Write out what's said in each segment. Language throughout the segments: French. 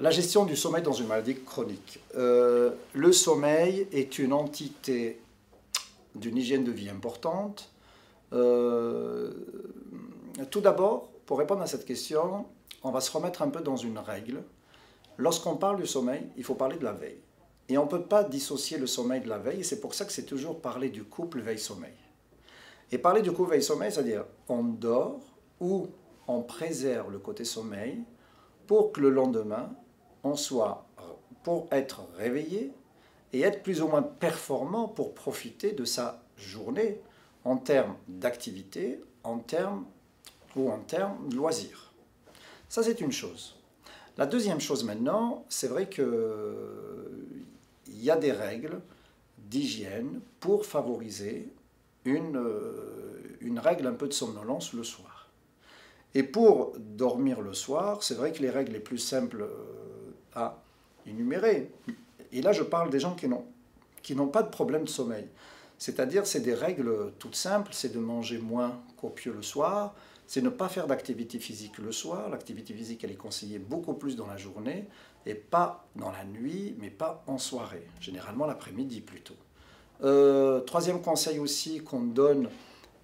la gestion du sommeil dans une maladie chronique. Le sommeil est une entité d'une hygiène de vie importante. Tout d'abord, pour répondre à cette question, on va se remettre un peu dans une règle. Lorsqu'on parle du sommeil, il faut parler de la veille. Et on ne peut pas dissocier le sommeil de la veille, et c'est pour ça que c'est toujours parler du couple veille-sommeil. Et parler du couple veille-sommeil, c'est-à-dire on dort ou on préserve le côté sommeil pour que le lendemain, on soit, pour être réveillé et être plus ou moins performant pour profiter de sa journée en termes d'activité, en termes de loisirs. Ça, c'est une chose. La deuxième chose maintenant, c'est vrai qu'il y a des règles d'hygiène pour favoriser une règle un peu de somnolence le soir. Et pour dormir le soir, c'est vrai que les règles les plus simples à énumérer, et là je parle des gens qui n'ont pas de problème de sommeil, c'est-à-dire c'est des règles toutes simples, c'est de manger moins copieux le soir, c'est ne pas faire d'activité physique le soir. L'activité physique, elle est conseillée beaucoup plus dans la journée, et pas dans la nuit, mais pas en soirée, généralement l'après-midi plutôt. Troisième conseil aussi qu'on donne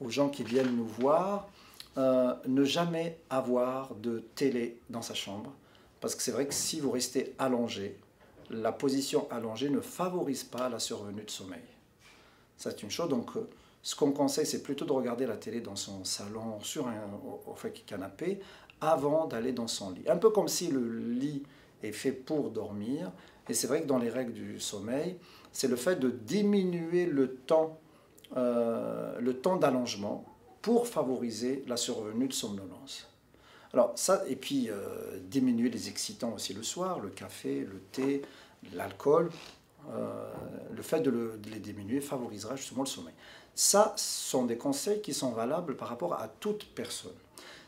aux gens qui viennent nous voir, ne jamais avoir de télé dans sa chambre, parce que c'est vrai que si vous restez allongé, la position allongée ne favorise pas la survenue de sommeil. C'est une chose, donc ce qu'on conseille, c'est plutôt de regarder la télé dans son salon, sur un canapé, avant d'aller dans son lit. Un peu comme si le lit est fait pour dormir, et c'est vrai que dans les règles du sommeil, c'est le fait de diminuer le temps d'allongement pour favoriser la survenue de somnolence. Alors ça, et puis diminuer les excitants aussi le soir, le café, le thé, l'alcool, le fait de les diminuer favorisera justement le sommeil. Ça, ce sont des conseils qui sont valables par rapport à toute personne.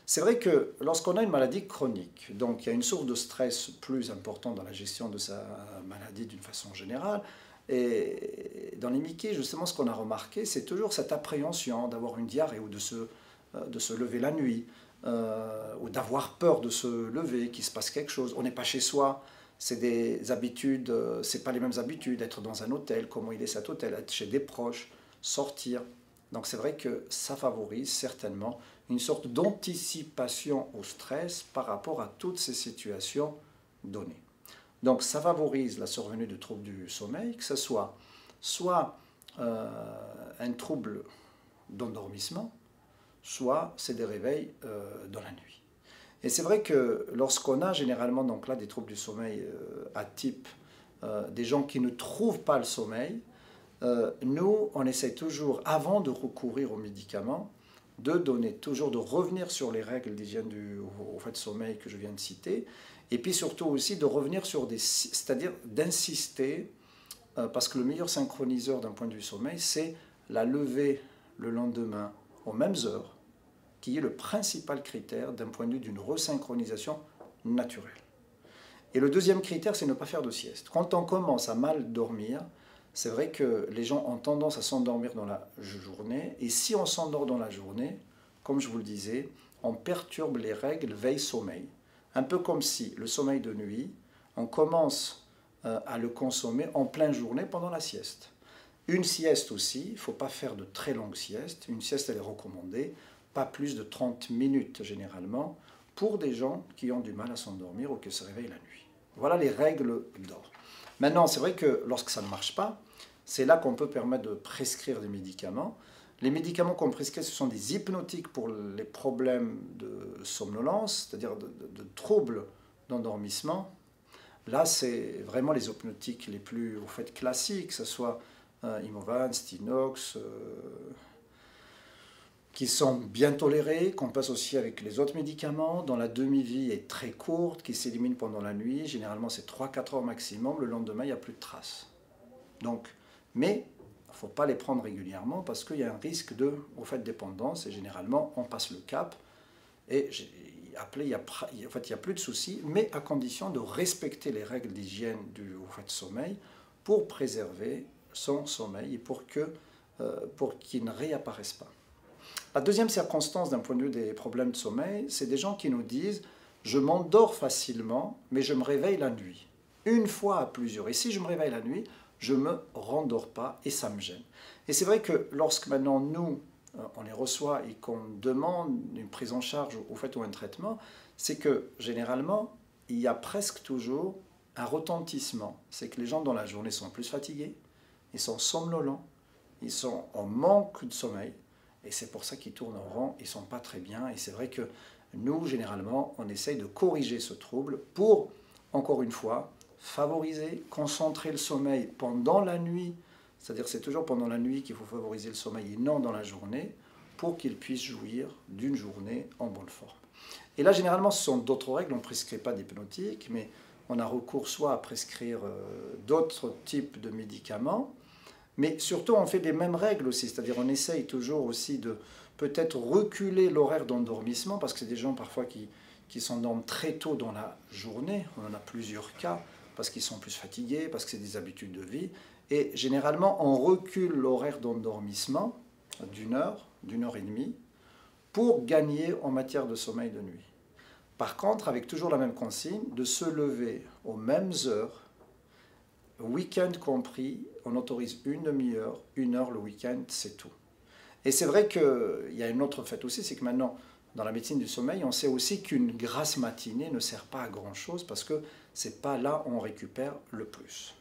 C'est vrai que lorsqu'on a une maladie chronique, donc il y a une source de stress plus importante dans la gestion de sa maladie d'une façon générale, et dans les Mickey, justement, ce qu'on a remarqué, c'est toujours cette appréhension d'avoir une diarrhée ou de se lever la nuit, ou d'avoir peur de se lever, qu'il se passe quelque chose. On n'est pas chez soi, c'est des habitudes, c'est pas les mêmes habitudes, être dans un hôtel, comment il est cet hôtel, être chez des proches, sortir. Donc c'est vrai que ça favorise certainement une sorte d'anticipation au stress par rapport à toutes ces situations données. Donc ça favorise la survenue de troubles du sommeil, que ce soit un trouble d'endormissement, soit c'est des réveils dans la nuit. Et c'est vrai que lorsqu'on a généralement donc là des troubles du sommeil atypes, des gens qui ne trouvent pas le sommeil, nous on essaie toujours, avant de recourir aux médicaments, de revenir sur les règles d'hygiène du sommeil que je viens de citer, et puis surtout aussi de revenir sur c'est-à-dire d'insister, parce que le meilleur synchroniseur d'un point de vue sommeil, c'est la levée le lendemain aux mêmes heures, qui est le principal critère d'un point de vue d'une resynchronisation naturelle. Et le deuxième critère, c'est ne pas faire de sieste. Quand on commence à mal dormir, c'est vrai que les gens ont tendance à s'endormir dans la journée, et si on s'endort dans la journée, comme je vous le disais, on perturbe les règles veille-sommeil. Un peu comme si le sommeil de nuit, on commence à le consommer en pleine journée pendant la sieste. Une sieste aussi, il ne faut pas faire de très longues siestes. Une sieste, elle est recommandée, pas plus de 30 minutes généralement, pour des gens qui ont du mal à s'endormir ou qui se réveillent la nuit. Voilà les règles d'or. Maintenant, c'est vrai que lorsque ça ne marche pas, c'est là qu'on peut permettre de prescrire des médicaments. Les médicaments qu'on prescrit, ce sont des hypnotiques pour les problèmes de somnolence, c'est-à-dire de troubles d'endormissement. Là, c'est vraiment les hypnotiques les plus classiques, que ce soit Imovane, Stinox, qui sont bien tolérés, qu'on peut associer avec les autres médicaments, dont la demi-vie est très courte, qui s'élimine pendant la nuit. Généralement, c'est 3-4 heures maximum. Le lendemain, il n'y a plus de traces. Donc, mais il ne faut pas les prendre régulièrement parce qu'il y a un risque de dépendance. Et généralement, on passe le cap. Et il n'y a plus de soucis, mais à condition de respecter les règles d'hygiène du sommeil pour préserver son sommeil et pour qu'il ne réapparaisse pas. La deuxième circonstance d'un point de vue des problèmes de sommeil, c'est des gens qui nous disent je m'endors facilement, mais je me réveille la nuit. Une fois à plusieurs. Et si je me réveille la nuit, je ne me rendors pas et ça me gêne. Et c'est vrai que lorsque maintenant nous, on les reçoit et qu'on demande une prise en charge au fait ou un traitement, c'est que généralement, il y a presque toujours un retentissement. C'est que les gens dans la journée sont plus fatigués, ils sont somnolents, ils sont en manque de sommeil, et c'est pour ça qu'ils tournent en rond, ils ne sont pas très bien. Et c'est vrai que nous, généralement, on essaye de corriger ce trouble pour, encore une fois, favoriser, concentrer le sommeil pendant la nuit. C'est-à-dire c'est toujours pendant la nuit qu'il faut favoriser le sommeil et non dans la journée pour qu'ils puissent jouir d'une journée en bonne forme. Et là, généralement, ce sont d'autres règles. On ne prescrit pas d'hypnotique, mais on a recours soit à prescrire d'autres types de médicaments, mais surtout on fait les mêmes règles aussi. C'est-à-dire on essaye toujours aussi de peut-être reculer l'horaire d'endormissement parce que c'est des gens parfois qui s'endorment très tôt dans la journée. On en a plusieurs cas parce qu'ils sont plus fatigués, parce que c'est des habitudes de vie. Et généralement, on recule l'horaire d'endormissement d'une heure et demie, pour gagner en matière de sommeil de nuit. Par contre, avec toujours la même consigne, de se lever aux mêmes heures, week-end compris, on autorise une demi-heure, une heure le week-end, c'est tout. Et c'est vrai qu'il y a une autre fait aussi, c'est que maintenant, dans la médecine du sommeil, on sait aussi qu'une grasse matinée ne sert pas à grand-chose parce que ce n'est pas là où on récupère le plus.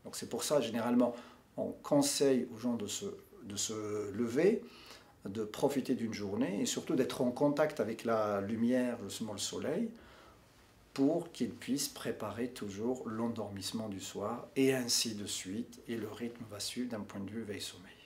Donc c'est pour ça, généralement, on conseille aux gens de se lever, de profiter d'une journée et surtout d'être en contact avec la lumière, justement le soleil, pour qu'ils puissent préparer toujours l'endormissement du soir et ainsi de suite. Et le rythme va suivre d'un point de vue veille-sommeil.